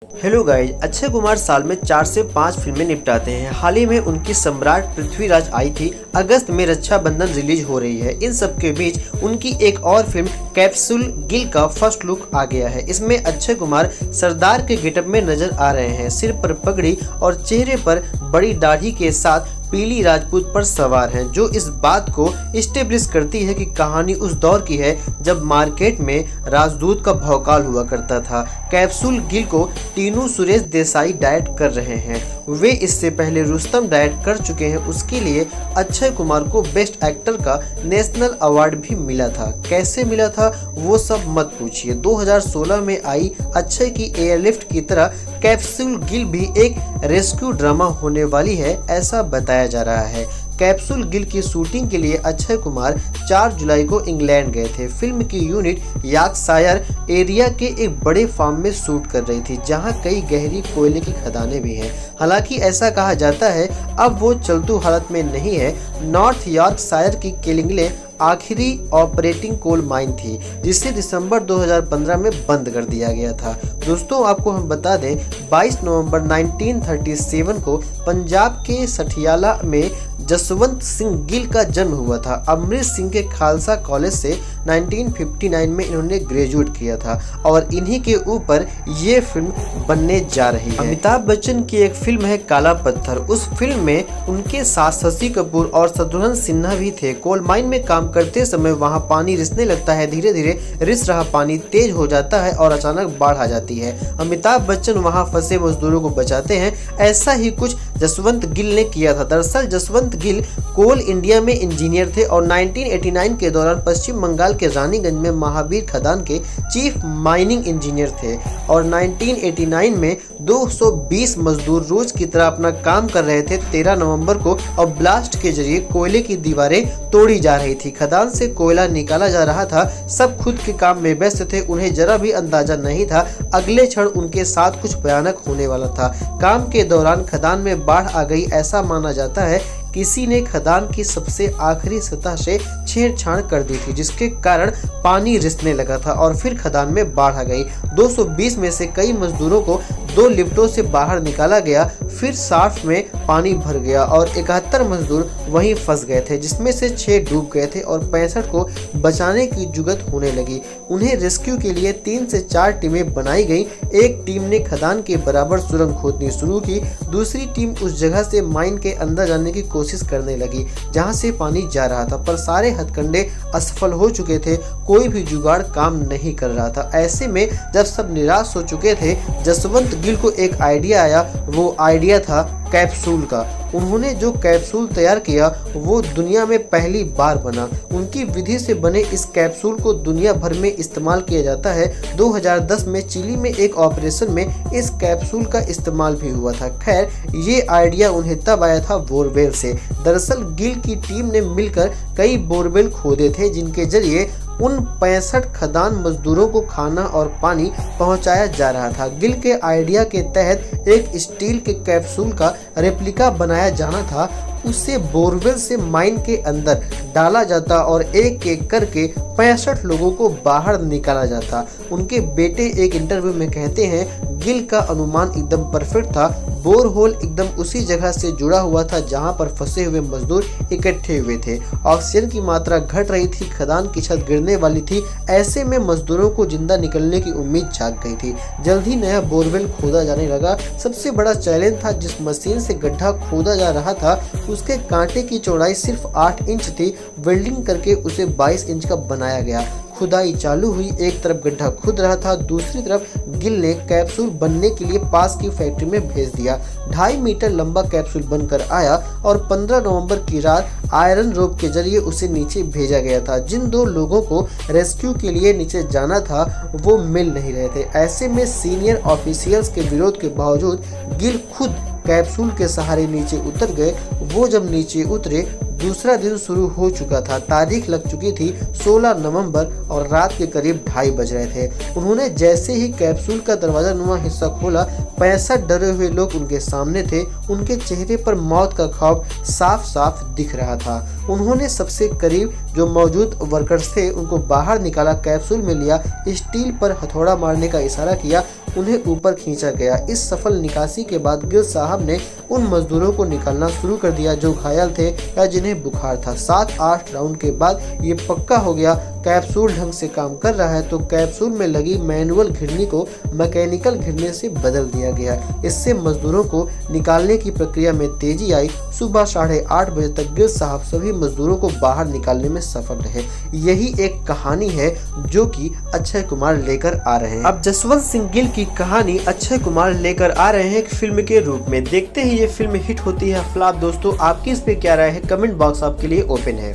Hello guys, Akshay Kumar साल में 4 से 5 फिल्में निपटाते हैं। हाल ही में उनकी सम्राट पृथ्वीराज आई थी। अगस्त में रक्षाबंधन रिलीज हो रही है। इन सब के बीच उनकी एक और फिल्म कैप्सूल गिल का फर्स्ट लुक आ गया है। इसमें अक्षय कुमार सरदार के गेटअप में नजर आ रहे हैं। सिर पर पगड़ी और चेहरे पर बड़ी दाढ़ी के साथ पीली राजपूत पर सवार हैं, जो इस बात को इस्टेब्लिश करती है कि कहानी उस दौर की है जब मार्केट में राजदूत का भौकाल हुआ करता था। कैप्सूल गिल को टीनू सुरेश देसाई डायरेक्ट कर रहे हैं। वे इससे पहले रुस्तम डायरेक्ट कर चुके हैं। उसके लिए अक्षय कुमार को बेस्ट एक्टर का नेशनल अवार्ड भी मिला था। कैसे मिला था वो सब मत पूछिए। 2016 में आई अक्षय की एयरलिफ्ट की तरह कैप्सूल गिल भी एक रेस्क्यू ड्रामा होने वाली है, ऐसा बताया जा रहा है। कैप्सूल गिल की शूटिंग के लिए अक्षय कुमार 4 जुलाई को इंग्लैंड गए थे। फिल्म की यूनिट यॉर्कशायर एरिया के एक बड़े फार्म में शूट कर रही थी, जहां कई गहरी कोयले की खदानें भी हैं। हालांकि ऐसा कहा जाता है अब वो चलतू हालत में नहीं है। नॉर्थ यॉर्कशायर की किलिंगले आखिरी ऑपरेटिंग कोल माइन थी, जिसे दिसंबर 2015 में बंद कर दिया गया था। दोस्तों, आपको हम बता दें 22 नवंबर 1937 को पंजाब के सठियाला में जसवंत सिंह गिल का जन्म हुआ था। अमृत सिंह के खालसा कॉलेज से 1959 में इन्होंने ग्रेजुएट किया था और इन्हीं के ऊपर ये फिल्म बनने जा रही है। अमिताभ बच्चन की एक फिल्म है काला पत्थर। उस फिल्म में उनके साथ शशि कपूर और शत्रुघ्न सिन्हा भी थे। कोल माइन में काम करते समय वहां पानी रिसने लगता है। धीरे धीरे रिस रहा पानी तेज हो जाता है और अचानक बाढ़ आ जाती है। अमिताभ बच्चन वहां फंसे मजदूरों को बचाते हैं। ऐसा ही कुछ जसवंत गिल ने किया था। दरअसल जसवंत गिल कोल इंडिया में इंजीनियर थे और 1989 के दौरान पश्चिम बंगाल के रानीगंज में महावीर खदान के चीफ माइनिंग इंजीनियर थे और 1989 में 220 मजदूर रोज की तरह अपना काम कर रहे थे। 13 नवंबर को और ब्लास्ट के जरिए कोयले की दीवारें तोड़ी जा रही थी। खदान से कोयला निकाला जा रहा था। सब खुद के काम में व्यस्त थे। उन्हें जरा भी अंदाजा नहीं था अगले क्षण उनके साथ कुछ भयानक होने वाला था। काम के दौरान खदान में बाढ़ आ गई। ऐसा माना जाता है किसी ने खदान की सबसे आखिरी सतह से छेड़छाड़ कर दी थी, जिसके कारण पानी रिसने लगा था और फिर खदान में बाढ़ आ गई। 220 में से कई मजदूरों को 2 लिफ्टों से बाहर निकाला गया। फिर शाफ्ट में पानी भर गया और 71 मजदूर वहीं फंस गए थे, जिसमें से 6 डूब गए थे और 65 को बचाने की जुगत होने लगी। उन्हें रेस्क्यू के लिए 3 से 4 टीमें बनाई गई। एक टीम ने खदान के बराबर सुरंग खोदनी शुरू की। दूसरी टीम उस जगह से माइन के अंदर जाने की कोशिश करने लगी जहां से पानी जा रहा था, पर सारे हथकंडे असफल हो चुके थे। कोई भी जुगाड़ काम नहीं कर रहा था। ऐसे में जब सब निराश हो चुके थे, जसवंत गिल को एक आइडिया आया। वो आइडिया था कैप्सूल का। उन्होंने जो कैप्सूल तैयार किया वो दुनिया में पहली बार बना। उनकी विधि से बने इस कैप्सूल को दुनिया भर में इस्तेमाल किया जाता है। 2010 में चिली में एक ऑपरेशन में इस कैप्सूल का इस्तेमाल भी हुआ था। खैर, ये आइडिया उन्हें तब आया था बोरवेल से। दरअसल गिल की टीम ने मिलकर कई बोरवेल खोदे थे, जिनके जरिए उन 65 खदान मजदूरों को खाना और पानी पहुंचाया जा रहा था। गिल के आइडिया के तहत एक स्टील के कैप्सूल का रेप्लिका बनाया जाना था। उसे बोरवेल से माइन के अंदर डाला जाता और एक एक करके 65 लोगों को बाहर निकाला जाता। उनके बेटे एक इंटरव्यू में कहते हैं, गिल का अनुमान एकदम परफेक्ट था। बोर होल एकदम उसी जगह से जुड़ा हुआ था जहां पर फंसे हुए मजदूर इकट्ठे हुए थे। ऑक्सीजन की मात्रा घट रही थी। खदान की छत गिरने वाली थी। ऐसे में मजदूरों को जिंदा निकलने की उम्मीद जाग गई थी। जल्द ही नया बोरवेल खोदा जाने लगा। सबसे बड़ा चैलेंज था, जिस मशीन से गड्ढा खोदा जा रहा था उसके कांटे की चौड़ाई सिर्फ 8 इंच थी। वेल्डिंग करके उसे 22 इंच का बनाया गया। खुदाई चालू हुई। एक तरफ गड्ढा खुद रहा था, दूसरी तरफ गिल ने कैप्सूल बनने के लिए पास की फैक्ट्री में भेज दिया। 2.5 मीटर लंबा कैप्सूल बनकर आया और 15 नवंबर की रात आयरन रोप के जरिए उसे नीचे भेजा गया था। जिन 2 लोगों को रेस्क्यू के लिए नीचे जाना था वो मिल नहीं रहे थे। ऐसे में सीनियर ऑफिशियल्स के विरोध के बावजूद गिल खुद कैप्सूल के सहारे नीचे उतर गए। वो जब नीचे उतरे, दूसरा दिन शुरू हो चुका था। तारीख लग चुकी थी 16 नवंबर और रात के करीब 2:30 बज रहे थे। उन्होंने जैसे ही कैप्सूल का दरवाजा नुमा हिस्सा खोला, 65 डरे हुए लोग उनके सामने थे। उनके चेहरे पर मौत का खौफ साफ साफ दिख रहा था। उन्होंने सबसे करीब जो मौजूद वर्कर्स थे उनको बाहर निकाला, कैप्सूल में लिया, स्टील पर हथौड़ा मारने का इशारा किया, उन्हें ऊपर खींचा गया। इस सफल निकासी के बाद गिल साहब ने उन मजदूरों को निकालना शुरू कर दिया जो घायल थे या जिन्हें बुखार था। 7-8 राउंड के बाद ये पक्का हो गया कैप्सूल ढंग से काम कर रहा है, तो कैप्सूल में लगी मैनुअल घिरनी को मैकेनिकल घिरनी से बदल दिया गया। इससे मजदूरों को निकालने की प्रक्रिया में तेजी आई। सुबह 8:30 बजे तक गिल साहब सभी मजदूरों को बाहर निकालने में सफल रहे। यही एक कहानी है जो कि अक्षय कुमार लेकर आ रहे हैं। अब जसवंत सिंह गिल की कहानी अक्षय कुमार लेकर आ रहे हैं एक फिल्म के रूप में। देखते हैं ये फिल्म हिट होती है फ्लॉप। दोस्तों आपकी इस पे क्या राय है? कमेंट बॉक्स आपके लिए ओपन है।